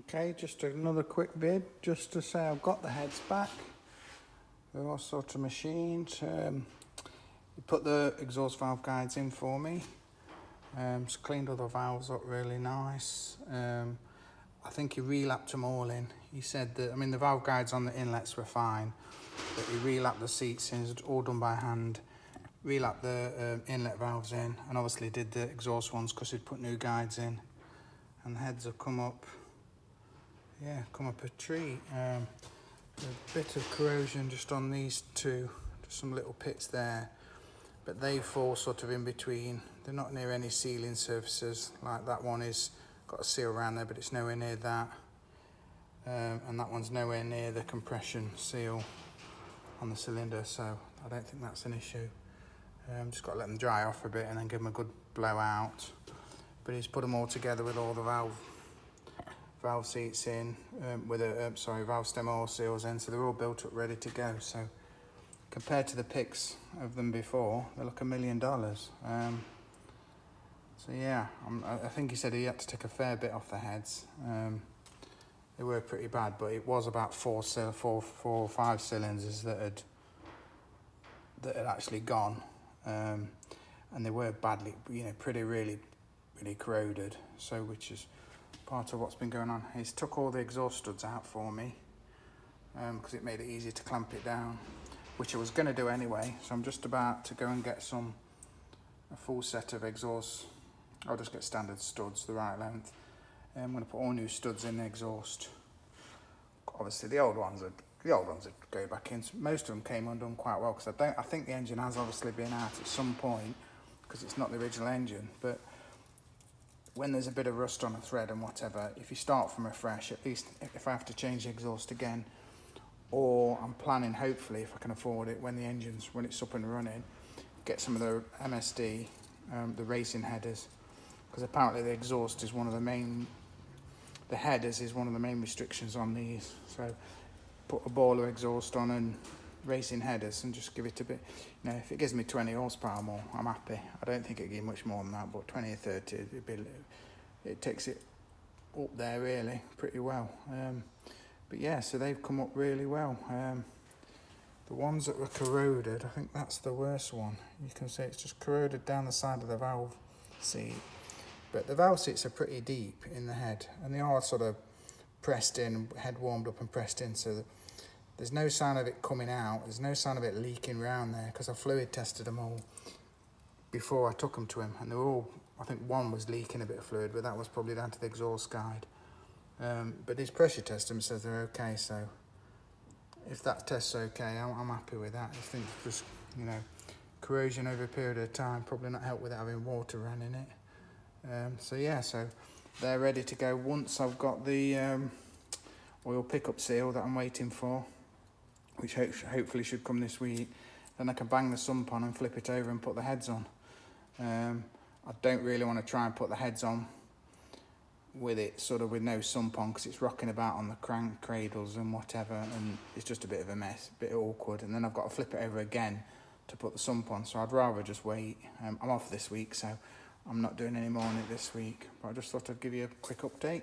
Okay, just another quick vid just to say I've got the heads back. They're all sorts of machined. He put the exhaust valve guides in for me. Just cleaned all the valves up really nice. I think he relapped them all in. He said that, I mean, the valve guides on the inlets were fine, but he relapped the seats in, it's all done by hand. Relapped the inlet valves in, and obviously did the exhaust ones because he'd put new guides in. And the heads have come up, yeah, come up a treat. A bit of corrosion just on these two, just some little pits there, but they fall sort of in between. They're not near any sealing surfaces, like that one is got a seal around there, but it's nowhere near that. And that one's nowhere near the compression seal on the cylinder, so I don't think that's an issue. Just got to let them dry off a bit and then give them a good blowout. But he's put them all together with all the valve seats in, with a valve stem oil seals in, so they're all built up ready to go. So compared to the pics of them before, they look $1 million. So yeah, I think he said he had to take a fair bit off the heads. They were pretty bad, but it was about four or five cylinders that had actually gone, and they were badly, really corroded. So which is part of what's been going on. He's took all the exhaust studs out for me because it made it easier to clamp it down, which I was going to do anyway. So I'm just about to go and get a full set of exhaust. I'll just get standard studs, the right length. I'm going to put all new studs in the exhaust. Obviously the old ones would go back in. Most of them came undone quite well because I think the engine has obviously been out at some point because it's not the original engine. But when there's a bit of rust on a thread and whatever, if you start from afresh, at least if I have to change the exhaust again, or I'm planning, hopefully, if I can afford it, when it's up and running, get some of the MSD, the racing headers, because apparently the exhaust is the headers is one of the main restrictions on these. So put a baller exhaust on and racing headers and just give it a bit, if it gives me 20 horsepower more, I'm happy. I don't think it'll give much more than that, but 20 or 30, it takes it up there really pretty well. But yeah, so they've come up really well. The ones that were corroded, I think that's the worst one. You can see it's just corroded down the side of the valve seat. But the valve seats are pretty deep in the head, and they are sort of pressed in, head warmed up and pressed in, so there's no sign of it coming out. There's no sign of it leaking around there, because I fluid tested them all before I took them to him, and they were all, I think one was leaking a bit of fluid, but that was probably down to the exhaust guide. But his pressure test them says they're okay, so if that test's okay, I'm happy with that. I think just, corrosion over a period of time probably not help with having water running it. So yeah, so they're ready to go once I've got the oil pickup seal that I'm waiting for, which hopefully should come this week. Then I can bang the sump on and flip it over and put the heads on. I don't really want to try and put the heads on with no sump on, because it's rocking about on the crank cradles and whatever, and it's just a bit of a mess, a bit awkward. And then I've got to flip it over again to put the sump on, so I'd rather just wait. I'm off this week, so I'm not doing any more on it this week, but I just thought I'd give you a quick update.